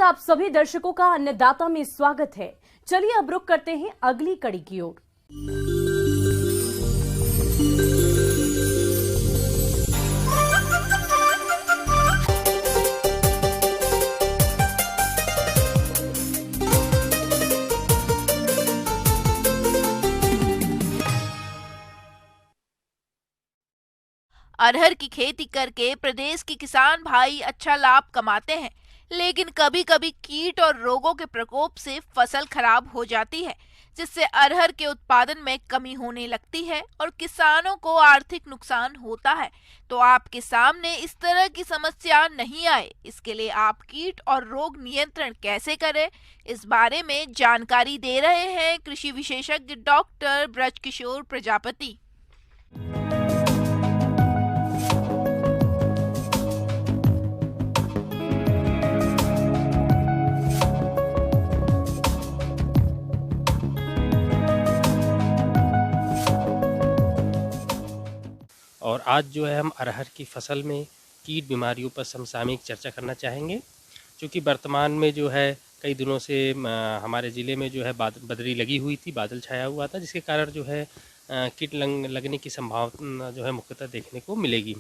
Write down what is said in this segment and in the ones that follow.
बाद आप सभी दर्शकों का अन्नदाता में स्वागत है। चलिए अब रुक करते हैं अगली कड़ी की ओर। अरहर की खेती करके प्रदेश के किसान भाई अच्छा लाभ कमाते हैं, लेकिन कभी कभी कीट और रोगों के प्रकोप से फसल खराब हो जाती है, जिससे अरहर के उत्पादन में कमी होने लगती है और किसानों को आर्थिक नुकसान होता है। तो आपके सामने इस तरह की समस्या नहीं आए, इसके लिए आप कीट और रोग नियंत्रण कैसे करें, इस बारे में जानकारी दे रहे हैं कृषि विशेषज्ञ डॉक्टर ब्रजकिशोर प्रजापति। और आज जो है हम अरहर की फसल में कीट बीमारियों पर समसामयिक चर्चा करना चाहेंगे, क्योंकि वर्तमान में जो है कई दिनों से हमारे ज़िले में जो है बदरी लगी हुई थी, बादल छाया हुआ था, जिसके कारण जो है कीट लगने की संभावना जो है मुख्यतः देखने को मिलेगी।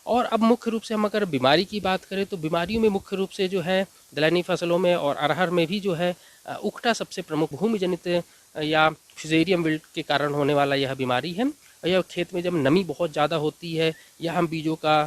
और अब मुख्य रूप से हम अगर बीमारी की बात करें तो बीमारियों में मुख्य रूप से जो है दलहनी फसलों में और अरहर में भी जो है उकटा सबसे प्रमुख भूमि जनित या फ्यूजेरियम विल्ट के कारण होने वाला यह बीमारी है। यह खेत में जब नमी बहुत ज़्यादा होती है या हम बीजों का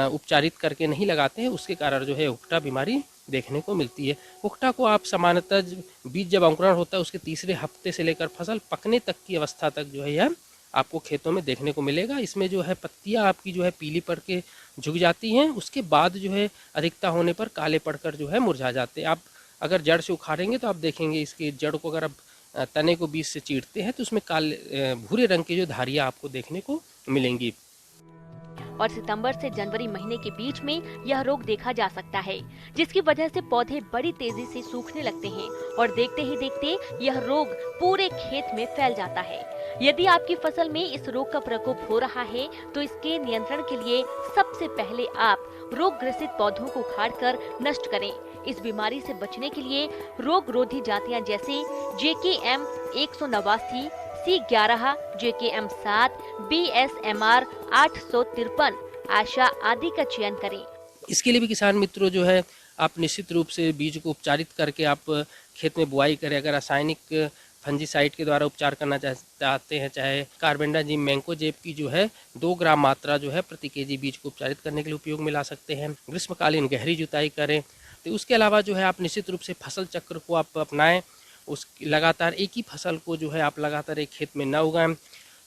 उपचारित करके नहीं लगाते हैं, उसके कारण जो है उकटा बीमारी देखने को मिलती है। उकटा को आप सामान्यतः बीज जब अंकुरण होता है उसके तीसरे हफ्ते से लेकर फसल पकने तक की अवस्था तक जो है यह आपको खेतों में देखने को मिलेगा। इसमें जो है पत्तियां आपकी जो है पीली पड़ के झुक जाती हैं, उसके बाद जो है अधिकता होने पर काले पड़कर जो है मुरझा जाते हैं। आप अगर जड़ से उखाड़ेंगे तो आप देखेंगे इसकी जड़ को अगर आप तने को बीच से चीरते हैं तो उसमें काले भूरे रंग की जो धारियां आपको देखने को मिलेंगी। और सितंबर से जनवरी महीने के बीच में यह रोग देखा जा सकता है, जिसकी वजह से पौधे बड़ी तेजी से सूखने लगते हैं और देखते ही देखते यह रोग पूरे खेत में फैल जाता है। यदि आपकी फसल में इस रोग का प्रकोप हो रहा है तो इसके नियंत्रण के लिए सबसे पहले आप रोग ग्रसित पौधों को उखाड़कर नष्ट करें। इस बीमारी से बचने के लिए रोग रोधी जातियां जैसे JKM 189, C11, JKM 7, BSMR 853, आशा आदि का चयन करें। इसके लिए भी किसान मित्रों जो है आप निश्चित रूप से बीज को उपचारित करके आप खेत में बुआई करें। अगर रासायनिक फंजीसाइड के द्वारा उपचार करना चाहते हैं, चाहे कार्बेंडाजिम मैंकोजेब की जो है 2 ग्राम मात्रा जो है प्रति केजी बीज को उपचारित करने के लिए उपयोग में ला सकते हैं। ग्रीष्मकालीन गहरी जुताई करें। तो उसके अलावा जो है आप निश्चित रूप से फसल चक्र को आप अपनाएं। उस लगातार एक ही फसल को जो है आप लगातार एक खेत में न उगाएं।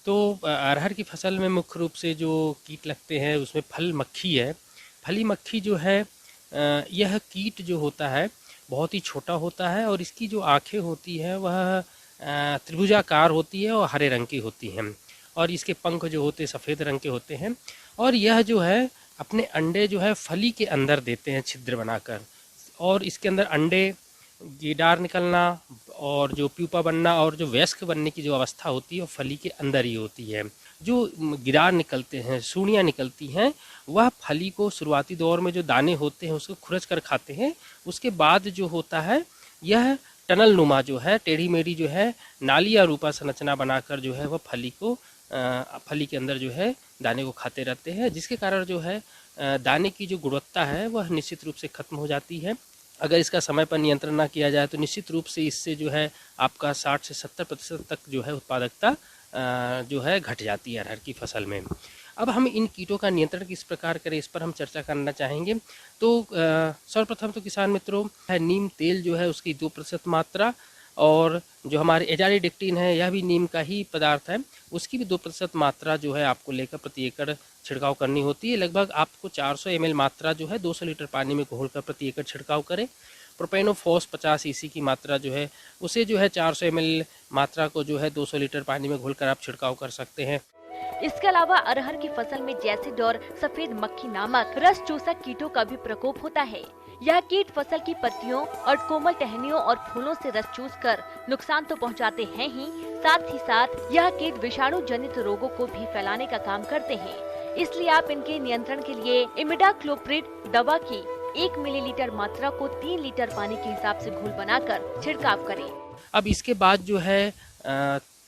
तो अरहर की फसल में मुख्य रूप से जो कीट लगते हैं उसमें फल मक्खी है। फली मक्खी जो है यह कीट जो होता है बहुत ही छोटा होता है और इसकी जो आँखें होती है वह त्रिभुजाकार होती है और हरे रंग की होती हैं और इसके पंख जो होते हैं सफ़ेद रंग के होते हैं। और यह जो है अपने अंडे जो है फली के अंदर देते हैं छिद्र बनाकर, और इसके अंदर अंडे गिडार निकलना और जो प्यूपा बनना और जो वयस्क बनने की जो अवस्था होती है वो फली के अंदर ही होती है। जो गिडार निकलते हैं, सूढ़ियाँ निकलती हैं, वह फली को शुरुआती दौर में जो दाने होते हैं उसको खुरच कर खाते हैं। उसके बाद जो होता है यह टनल नुमा जो है टेढ़ी मेढ़ी जो है नाली या रूपा संरचना बनाकर जो है वह फली के अंदर जो है दाने को खाते रहते हैं, जिसके कारण जो है दाने की जो गुणवत्ता है वह निश्चित रूप से खत्म हो जाती है। अगर इसका समय पर नियंत्रण ना किया जाए तो निश्चित रूप से इससे जो है आपका 60 से 70% तक जो है उत्पादकता जो है घट जाती है अरहर की फसल में। अब हम इन कीटों का नियंत्रण किस प्रकार करें इस पर हम चर्चा करना चाहेंगे। तो सर्वप्रथम तो किसान मित्रों है नीम तेल जो है उसकी 2% मात्रा, और जो हमारे एजारीडिक्टिन है यह भी नीम का ही पदार्थ है, उसकी भी 2% मात्रा जो है आपको लेकर प्रति एकड़ छिड़काव करनी होती है। लगभग आपको 400 ml मात्रा जो है 200 लीटर पानी में घोलकर प्रति एकड़ छिड़काव करें। प्रोपेनोफॉस 50 EC की मात्रा जो है उसे जो है 400 ml मात्रा को जो है 200 लीटर पानी में घोलकर आप छिड़काव कर सकते हैं। इसके अलावा अरहर की फसल में जैसिड और सफेद मक्खी नामक रस चूसक कीटों का भी प्रकोप होता है। यह कीट फसल की पत्तियों और कोमल टहनियों और फूलों से रस चूसकर नुकसान तो पहुंचाते हैं ही, साथ ही साथ यह कीट विषाणु जनित रोगों को भी फैलाने का काम करते हैं। इसलिए आप इनके नियंत्रण के लिए इमिडाक्लोप्रिड दवा की 1 मिलीलीटर मात्रा को 3 लीटर पानी के हिसाब से घोल बनाकर छिड़काव करें। अब इसके बाद जो है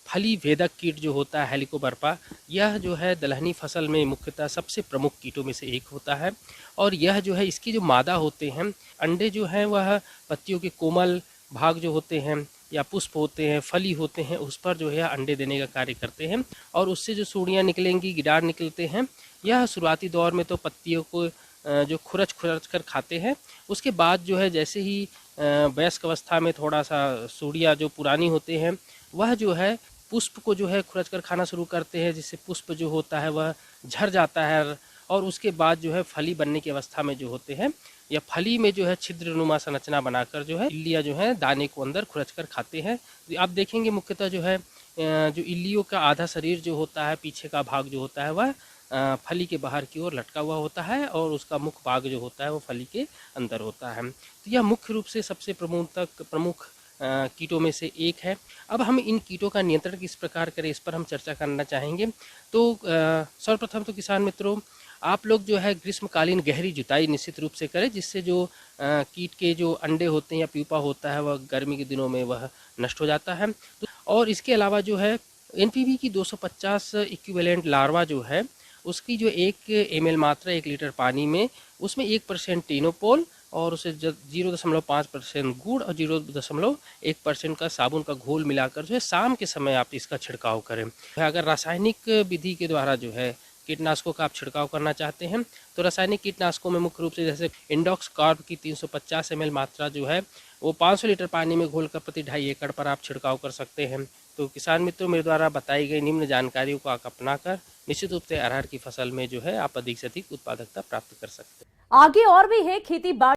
फली भेदक कीट जो होता है हेलिकोबर्पा, यह जो है दलहनी फसल में मुख्यतः सबसे प्रमुख कीटों में से एक होता है। और यह जो है इसकी जो मादा होते हैं, अंडे जो हैं वह पत्तियों के कोमल भाग जो होते हैं या पुष्प होते हैं, फली होते हैं, उस पर जो है अंडे देने का कार्य करते हैं। और उससे जो सूढ़ियाँ निकलेंगी, गिडार निकलते हैं, यह शुरुआती दौर में तो पत्तियों को जो खुरच कर खाते हैं। उसके बाद जो है जैसे ही वयस्क अवस्था में थोड़ा सा सूढ़ियाँ जो पुरानी होते हैं, वह जो है पुष्प को जो है खुरच कर खाना शुरू करते हैं, जिससे पुष्प जो होता है वह झड़ जाता है। और उसके बाद जो है फली बनने की अवस्था में जो होते हैं, या फली में जो है छिद्रनुमा संरचना बनाकर जो है इल्लियाँ जो है दाने को अंदर खुरच कर खाते हैं। तो आप देखेंगे मुख्यतः जो है जो इल्लियों का आधा शरीर जो होता है, पीछे का भाग जो होता है वह फली के बाहर की ओर लटका हुआ होता है, और उसका मुख्य भाग जो होता है वो फली के अंदर होता है। तो यह मुख्य रूप से सबसे प्रमुख कीटों में से एक है। अब हम इन कीटों का नियंत्रण किस प्रकार करें, इस पर हम चर्चा करना चाहेंगे। तो सर्वप्रथम तो किसान मित्रों, आप लोग जो है ग्रीष्मकालीन गहरी जुताई निश्चित रूप से करें, जिससे जो कीट के जो अंडे होते हैं या प्यूपा होता है वह गर्मी के दिनों में वह नष्ट हो जाता है। और इसके अलावा जो है एनपीवी की 250 इक्विवेलेंट लार्वा जो है, उसकी जो 1 ml मात्रा 1 लीटर पानी में, उसमें 1% टिनोपोल और उसे 0.5% गुड़ और 0.1% का साबुन का घोल मिलाकर जो है शाम के समय आप इसका छिड़काव करें। अगर रासायनिक विधि के द्वारा जो है कीटनाशकों का आप छिड़काव करना चाहते हैं, तो रासायनिक कीटनाशकों में मुख्य रूप से जैसे इंडॉक्स कार्ब की 350 ml मात्रा जो है वो 500 लीटर पानी में घोलकर प्रति 2.5 एकड़ पर आप छिड़काव कर सकते हैं। तो किसान मित्रों, मेरे द्वारा बताई गई निम्न जानकारियों को आप अपनाकर निश्चित रूप से अरहर की फसल में जो है आप अधिक से अधिक उत्पादकता प्राप्त कर सकते हैं। आगे और भी है खेती बाड़ी